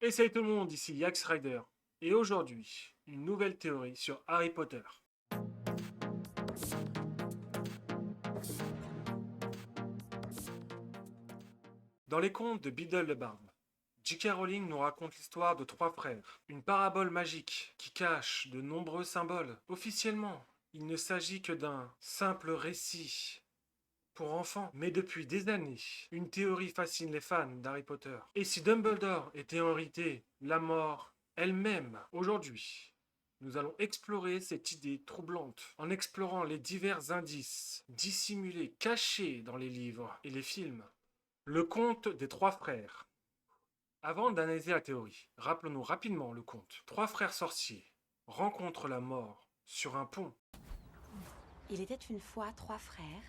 Et salut tout le monde, ici Yax Rider. Et aujourd'hui, une nouvelle théorie sur Harry Potter. Dans les contes de Biddle le Barbe, J.K. Rowling nous raconte l'histoire de trois frères, une parabole magique qui cache de nombreux symboles. Officiellement, il ne s'agit que d'un simple récit pour enfants, mais depuis des années, une théorie fascine les fans d'Harry Potter. Et si Dumbledore était en réalité la mort elle-même aujourd'hui, nous allons explorer cette idée troublante en explorant les divers indices dissimulés, cachés dans les livres et les films. Le conte des trois frères. Avant d'analyser la théorie, rappelons-nous rapidement le conte. Trois frères sorciers rencontrent la mort sur un pont. Il était une fois trois frères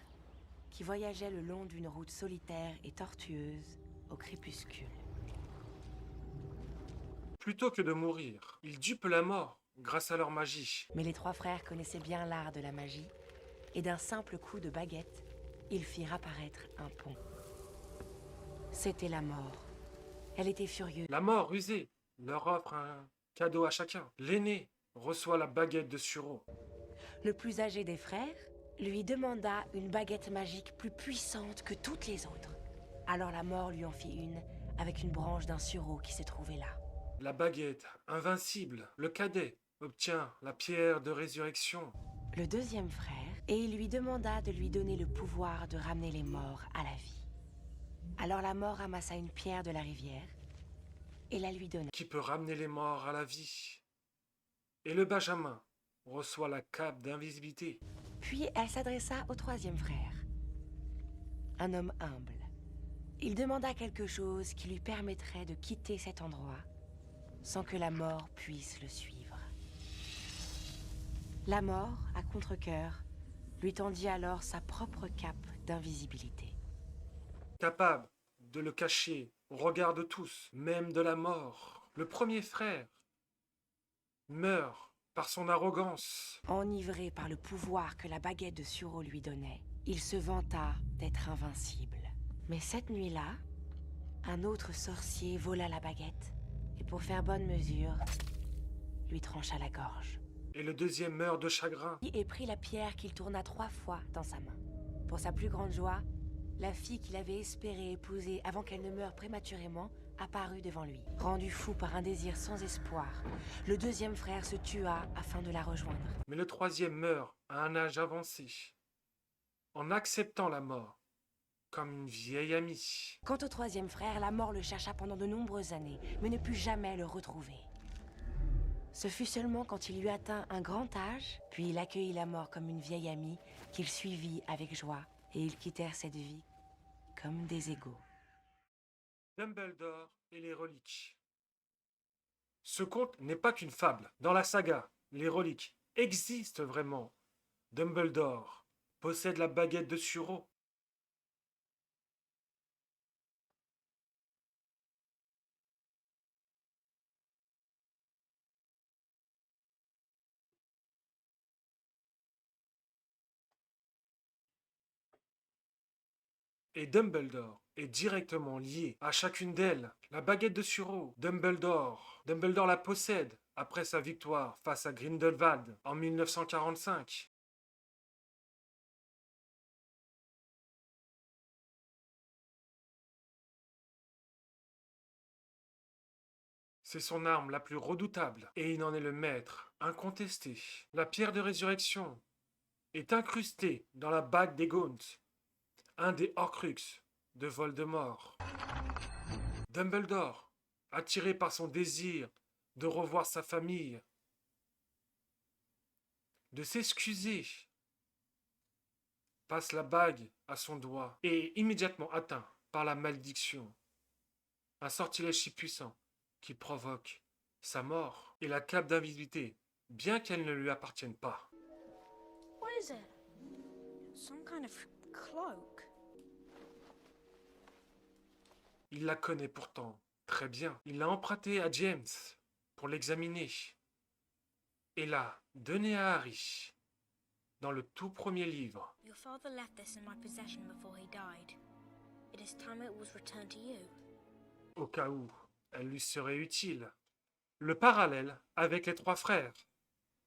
qui voyageaient le long d'une route solitaire et tortueuse au crépuscule. Plutôt que de mourir, ils dupent la mort grâce à leur magie. Mais les trois frères connaissaient bien l'art de la magie, et d'un simple coup de baguette, ils firent apparaître un pont. C'était la mort. Elle était furieuse. La mort, rusée, leur offre un cadeau à chacun. L'aîné reçoit la baguette de Suro. Le plus âgé des frères lui demanda une baguette magique plus puissante que toutes les autres. Alors la mort lui en fit une avec une branche d'un sureau qui se trouvait là. La baguette, invincible, le cadet obtient la pierre de résurrection. Le deuxième frère, et il lui demanda de lui donner le pouvoir de ramener les morts à la vie. Alors la mort ramassa une pierre de la rivière et la lui donna. Qui peut ramener les morts à la vie. Et le Benjamin reçoit la cape d'invisibilité. Puis elle s'adressa au troisième frère, un homme humble. Il demanda quelque chose qui lui permettrait de quitter cet endroit sans que la mort puisse le suivre. La mort, à contre-cœur, lui tendit alors sa propre cape d'invisibilité. Capable de le cacher au regard de tous, même de la mort. Le premier frère meurt par son arrogance. Enivré par le pouvoir que la baguette de Suro lui donnait, il se vanta d'être invincible. Mais cette nuit-là, un autre sorcier vola la baguette et pour faire bonne mesure, lui trancha la gorge. Et le deuxième meurt de chagrin. Et prit la pierre qu'il tourna 3 fois dans sa main. Pour sa plus grande joie, la fille qu'il avait espéré épouser avant qu'elle ne meure prématurément apparut devant lui. Rendu fou par un désir sans espoir, le deuxième frère se tua afin de la rejoindre. Mais le troisième meurt à un âge avancé, en acceptant la mort comme une vieille amie. Quant au troisième frère, la mort le chercha pendant de nombreuses années, mais ne put jamais le retrouver. Ce fut seulement quand il eut atteint un grand âge, puis il accueillit la mort comme une vieille amie, qu'il suivit avec joie, et ils quittèrent cette vie comme des égaux. Dumbledore et les reliques. Ce conte n'est pas qu'une fable. Dans la saga, les reliques existent vraiment. Dumbledore possède la baguette de Suro. Et Dumbledore est directement lié à chacune d'elles. La baguette de Suro, Dumbledore la possède après sa victoire face à Grindelwald en 1945. C'est son arme la plus redoutable, et il en est le maître, incontesté. La pierre de résurrection est incrustée dans la bague des Gaunt, un des Horcruxes de Voldemort. Dumbledore, attiré par son désir de revoir sa famille, de s'excuser, passe la bague à son doigt et est immédiatement atteint par la malédiction. Un sortilège si puissant qui provoque sa mort et la cape d'invisibilité, bien qu'elle ne lui appartienne pas. What is it? Some kind of cloak? Il la connaît pourtant très bien. Il l'a empruntée à James pour l'examiner et l'a donnée à Harry dans le tout premier livre. Your father left this in my possession before he died. It is time it was returned to you. Au cas où elle lui serait utile. Le parallèle avec les trois frères.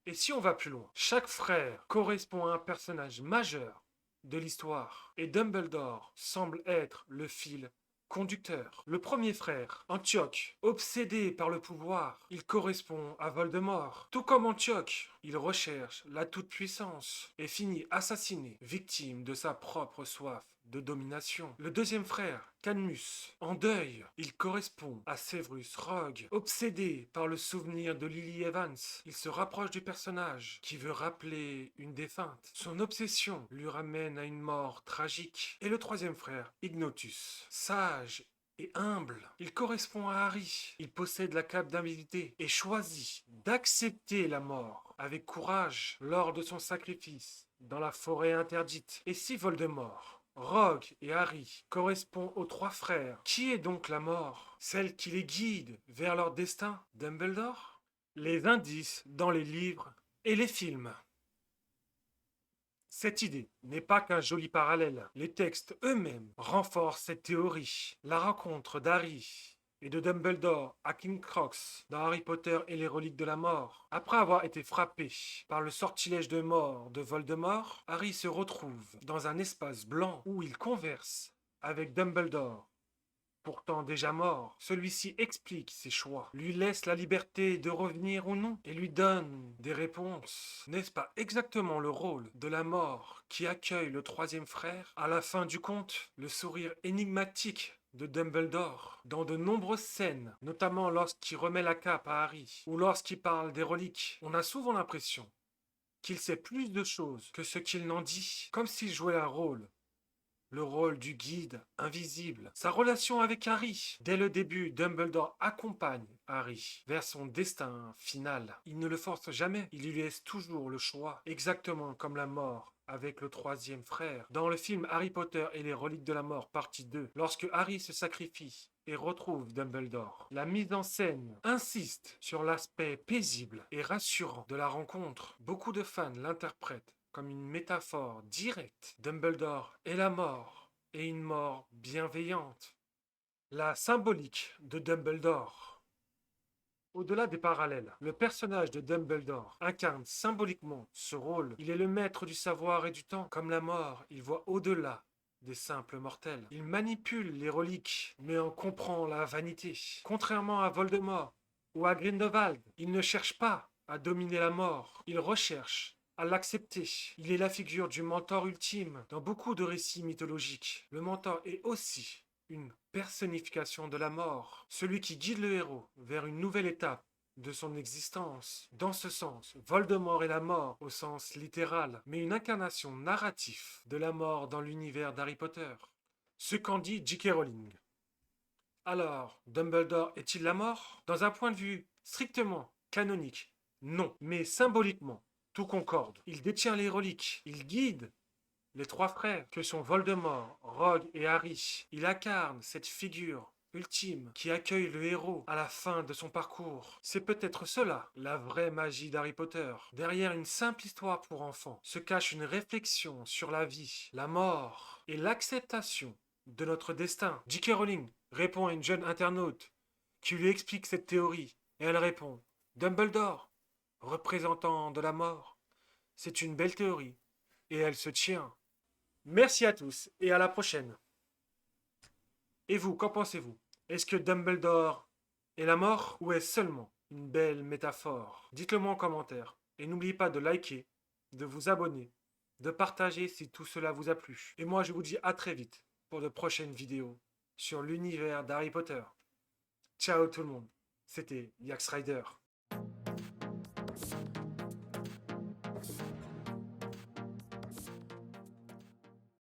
Et si on va plus loin, chaque frère correspond à un personnage majeur de l'histoire, et Dumbledore semble être le fil conducteur. Le premier frère, Antioche, obsédé par le pouvoir, il correspond à Voldemort. Tout comme Antioche, il recherche la toute-puissance et finit assassiné, victime de sa propre soif de domination. Le deuxième frère, Cadmus, en deuil, il correspond à Severus Rogue, obsédé par le souvenir de Lily Evans. Il se rapproche du personnage qui veut rappeler une défunte. Son obsession lui ramène à une mort tragique. Et le troisième frère, Ignotus, sage et humble. Il correspond à Harry. Il possède la cape d'invisibilité et choisit d'accepter la mort avec courage lors de son sacrifice dans la forêt interdite. Et si Voldemort, Rogue et Harry correspondent aux trois frères, qui est donc la mort? Celle qui les guide vers leur destin? Dumbledore? Les indices dans les livres et les films. Cette idée n'est pas qu'un joli parallèle. Les textes eux-mêmes renforcent cette théorie. La rencontre d'Harry et de Dumbledore à King Crocs dans Harry Potter et les reliques de la mort. Après avoir été frappé par le sortilège de mort de Voldemort, Harry se retrouve dans un espace blanc où il converse avec Dumbledore. Pourtant déjà mort, celui-ci explique ses choix, lui laisse la liberté de revenir ou non et lui donne des réponses. N'est-ce pas exactement le rôle de la mort qui accueille le troisième frère? À la fin du conte, le sourire énigmatique de Dumbledore dans de nombreuses scènes, notamment lorsqu'il remet la cape à Harry ou lorsqu'il parle des reliques, on a souvent l'impression qu'il sait plus de choses que ce qu'il n'en dit, comme s'il jouait un rôle. Le rôle du guide invisible. Sa relation avec Harry. Dès le début, Dumbledore accompagne Harry vers son destin final. Il ne le force jamais, il lui laisse toujours le choix, exactement comme la mort avec le troisième frère. Dans le film Harry Potter et les reliques de la mort, partie 2, lorsque Harry se sacrifie et retrouve Dumbledore, la mise en scène insiste sur l'aspect paisible et rassurant de la rencontre. Beaucoup de fans l'interprètent comme une métaphore directe. Dumbledore est la mort, et une mort bienveillante. La symbolique de Dumbledore. Au-delà des parallèles, le personnage de Dumbledore incarne symboliquement ce rôle. Il est le maître du savoir et du temps. Comme la mort, il voit au-delà des simples mortels. Il manipule les reliques, mais en comprend la vanité. Contrairement à Voldemort ou à Grindelwald, il ne cherche pas à dominer la mort. Il recherche à l'accepter. Il est la figure du mentor ultime dans beaucoup de récits mythologiques. Le mentor est aussi une personnification de la mort, celui qui guide le héros vers une nouvelle étape de son existence. Dans ce sens, Voldemort est la mort au sens littéral, mais une incarnation narrative de la mort dans l'univers d'Harry Potter. Ce qu'en dit J.K. Rowling. Alors, Dumbledore est-il la mort? Dans un point de vue strictement canonique, non, mais symboliquement, tout concorde. Il détient les reliques, il guide les trois frères que sont Voldemort, Rogue et Harry. Il incarne cette figure ultime qui accueille le héros à la fin de son parcours. C'est peut-être cela, la vraie magie d'Harry Potter. Derrière une simple histoire pour enfants se cache une réflexion sur la vie, la mort et l'acceptation de notre destin. J.K. Rowling répond à une jeune internaute qui lui explique cette théorie et elle répond: Dumbledore, représentant de la mort, c'est une belle théorie et elle se tient. Merci à tous et à la prochaine. Et vous, qu'en pensez-vous? Est-ce que Dumbledore est la mort ou est-ce seulement une belle métaphore? Dites-le moi en commentaire. Et n'oubliez pas de liker, de vous abonner, de partager si tout cela vous a plu. Et moi, je vous dis à très vite pour de prochaines vidéos sur l'univers d'Harry Potter. Ciao tout le monde. C'était Yax Rider.